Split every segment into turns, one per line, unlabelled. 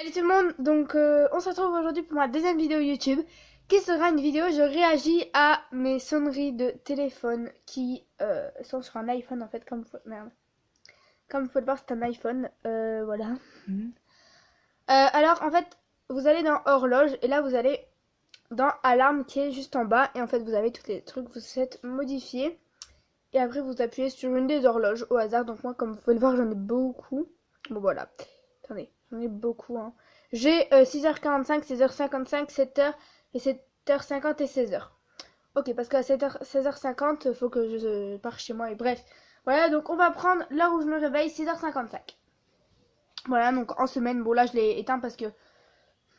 Salut tout le monde, donc on se retrouve aujourd'hui pour ma deuxième vidéo YouTube qui sera une vidéo, je réagis à mes sonneries de téléphone qui sont sur un iPhone en fait, comme vous pouvez le voir c'est un iPhone, voilà. Alors en fait vous allez dans horloge et là vous allez dans alarme qui est juste en bas et en fait vous avez tous les trucs, vous faites modifier et après vous appuyez sur une des horloges au hasard, donc moi comme vous pouvez le voir j'en ai beaucoup, bon voilà, attendez, j'en ai beaucoup hein. J'ai 6h45, 16h55, 7h et 7h50 et 16h. Ok, parce qu'à 16h50, faut que je parte chez moi et bref. Voilà, donc on va prendre l'heure où je me réveille, 6h55. Voilà, donc en semaine, bon là je l'ai éteint parce que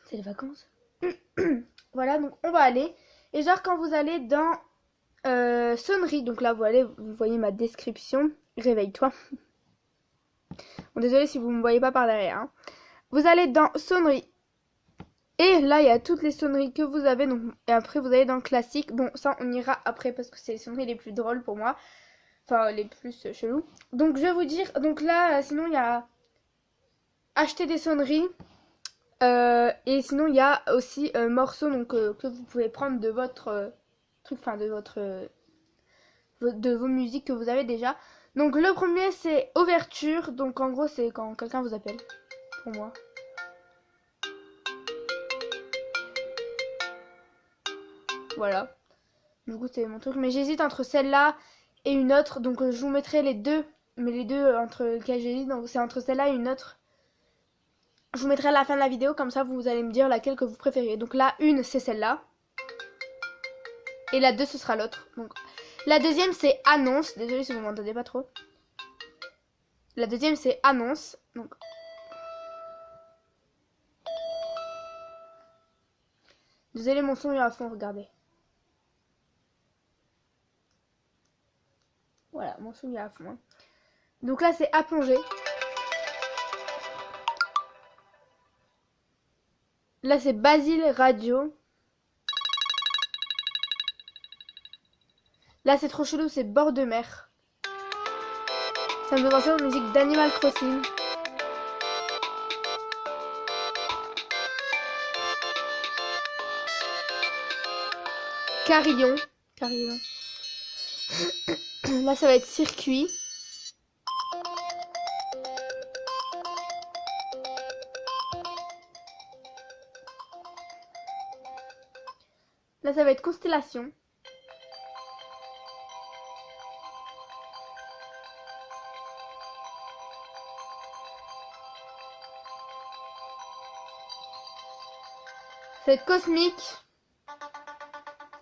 c'est les vacances. Voilà, donc on va aller. Et genre quand vous allez dans sonnerie, donc là vous voyez ma description. Réveille-toi. Bon, désolé si vous me voyez pas par derrière. Hein. Vous allez dans sonnerie. Et là, il y a toutes les sonneries que vous avez. Donc, et après, vous allez dans le classique. Bon, ça, on ira après parce que c'est les sonneries les plus drôles pour moi. Enfin, les plus chelous. Donc, je vais vous dire. Donc là, sinon, il y a acheter des sonneries. Et sinon, il y a aussi morceaux donc, que vous pouvez prendre de votre truc. Enfin, de vos musiques que vous avez déjà. Donc, le premier, c'est ouverture. Donc, en gros, c'est quand quelqu'un vous appelle. Pour moi. Voilà. Du coup, c'est mon truc. Mais j'hésite entre celle-là et une autre. Donc, je vous mettrai les deux. Mais les deux entre lesquelles j'hésite. Donc, c'est entre celle-là et une autre. Je vous mettrai à la fin de la vidéo. Comme ça, vous allez me dire laquelle que vous préférez. Donc, la une, c'est celle-là. Et la deux, ce sera l'autre. Donc, la deuxième, c'est annonce. Désolée si vous m'entendez pas trop. La deuxième, c'est annonce. Donc, désolée, mon son est à fond. Regardez. Voilà, mon son est à fond. Hein. Donc là, c'est à plonger. Là, c'est Basile Radio. Là, c'est trop chelou, c'est bord de mer. Ça me fait penser aux musiques d'Animal Crossing. Carillon. Carillon. Là, ça va être circuit. Là, ça va être constellation. Ça va être cosmique.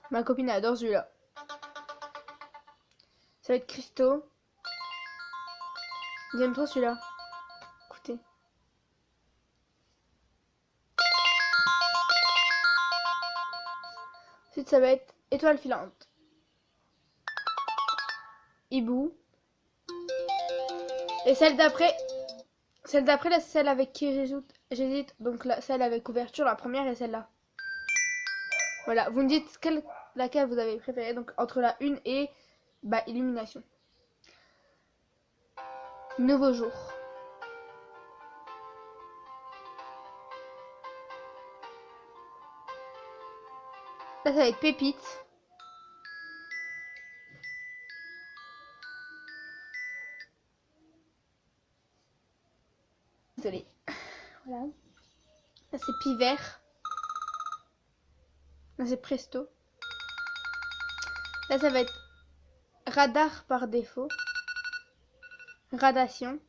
Ma copine adore celui-là. Ça va être cristaux. J'aime trop celui-là. Écoutez. Ensuite, ça va être étoile filante. Hibou. Et celle d'après, là, c'est celle avec qui j'hésite. Donc, là, celle avec ouverture, la première et celle-là. Voilà, vous me dites laquelle vous avez préférée. Donc, entre la une et illumination. Nouveau jour. Là, ça va être pépite. Désolée. Voilà. Là, c'est pivert. Là, c'est presto. Là, ça va être radar par défaut. Radation.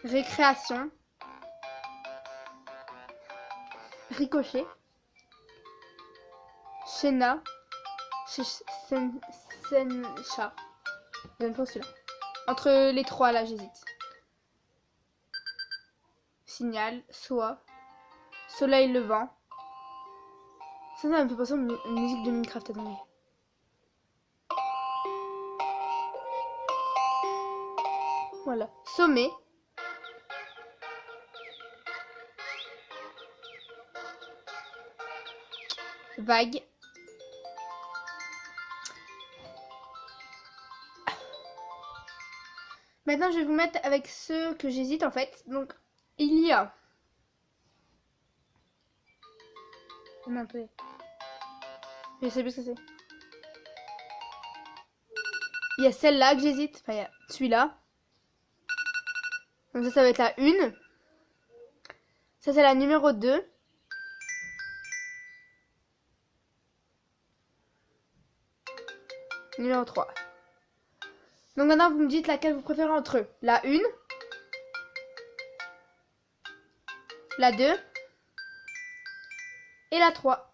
Récréation. Ricochet. Shena. Sencha. J'aime pas celui-là. Entre les trois, là, j'hésite. Signal. Soie. Soleil levant. Ça me fait penser à une musique de Minecraft. Attendez. Voilà. Sommet. Vague. Maintenant, je vais vous mettre avec ceux que j'hésite en fait. Donc, il y a Non, attendez. Je sais plus ce que c'est. Il y a celle-là que j'hésite. Enfin, il y a celui-là. Donc ça va être la 1. Ça, c'est la numéro 2. Numéro 3. Donc maintenant, vous me dites laquelle vous préférez entre eux. La 1. La 2. Et la 3.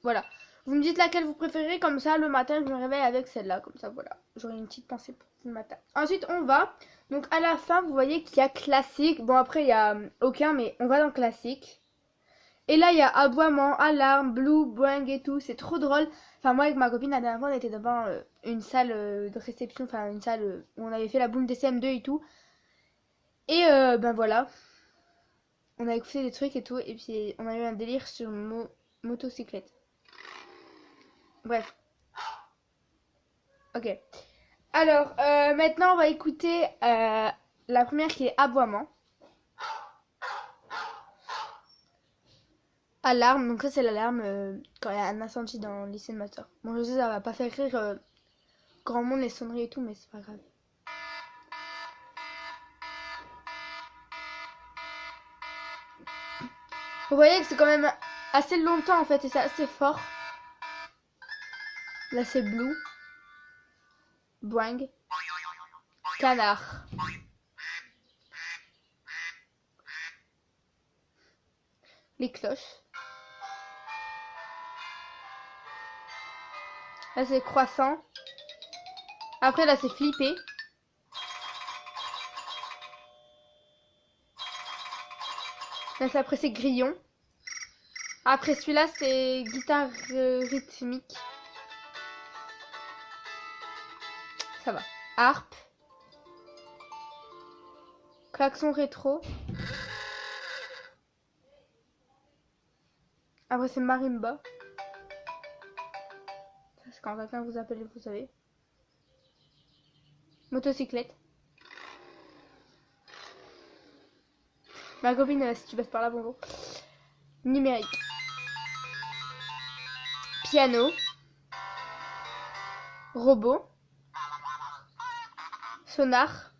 Voilà. Vous me dites laquelle vous préférez. Comme ça, le matin, je me réveille avec celle-là. Comme ça, voilà. J'aurai une petite pensée pour le matin. Ensuite, on va. Donc à la fin, vous voyez qu'il y a classique. Bon, après, il y a aucun, mais on va dans classique. Et là, il y a aboiement, alarme, blue, boing et tout. C'est trop drôle. Enfin, moi, avec ma copine, la dernière fois, on était devant une salle de réception. Enfin, une salle où on avait fait la boum des CM2 et tout. Et ben voilà. On a écouté des trucs et tout. Et puis, on a eu un délire sur motocyclette. Bref. Ok. Alors, maintenant, on va écouter la première qui est aboiement. Alarme, donc ça c'est l'alarme quand il y a un incendie dans le lycée de ma soeur. Bon, je sais, ça va pas faire rire grand monde les sonneries et tout, mais c'est pas grave. Vous voyez que c'est quand même assez longtemps en fait et c'est assez fort. Là c'est blue. Boing. Canard. Les cloches. Là c'est croissant. Après là c'est flippé. Là c'est après c'est grillon. Après celui-là c'est guitare rythmique. Ça va. Harpe. Klaxon rétro. Après c'est marimba. Ça c'est quand quelqu'un vous appelle, vous savez. Motocyclette. Ma copine, si tu passes par là, bonjour. Numérique. Piano. Robot. Sonar.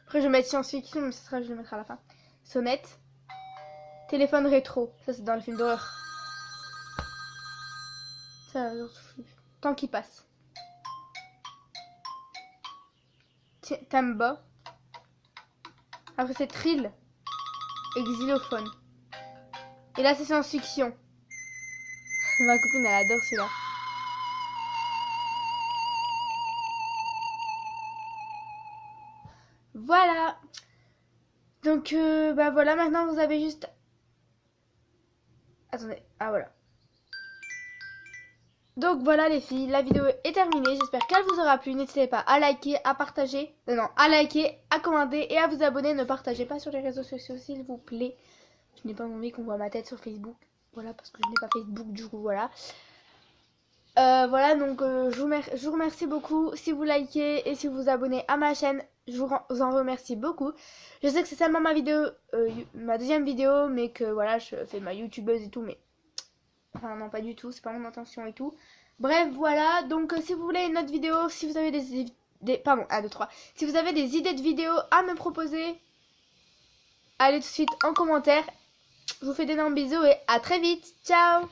Après je vais mettre science-fiction, mais ce sera, je vais le mettre à la fin. Sonnette. Téléphone rétro. Ça c'est dans le film d'horreur. Ça, temps qui passe. Tamba. Après c'est trill et xylophone. Et là c'est science-fiction. Ma copine elle adore celui-là. Voilà. Donc bah voilà, maintenant vous avez juste... Attendez, ah voilà. Donc voilà les filles, la vidéo est terminée. J'espère qu'elle vous aura plu. N'hésitez pas à liker, à partager. Non, à liker, à commenter et à vous abonner. Ne partagez pas sur les réseaux sociaux s'il vous plaît. Je n'ai pas envie qu'on voit ma tête sur Facebook. Voilà, parce que je n'ai pas Facebook du coup, voilà. Voilà, donc je vous remercie beaucoup si vous likez et si vous vous abonnez à ma chaîne. Je vous en remercie beaucoup. Je sais que c'est seulement ma vidéo, ma deuxième vidéo, mais que voilà, je fais ma youtubeuse et tout, mais... Enfin non, pas du tout, c'est pas mon intention et tout. Bref, voilà, donc si vous voulez une autre vidéo, si vous avez pardon, 1, 2, 3. Si vous avez des idées de vidéos à me proposer, allez tout de suite en commentaire. Je vous fais d'énormes bisous et à très vite. Ciao!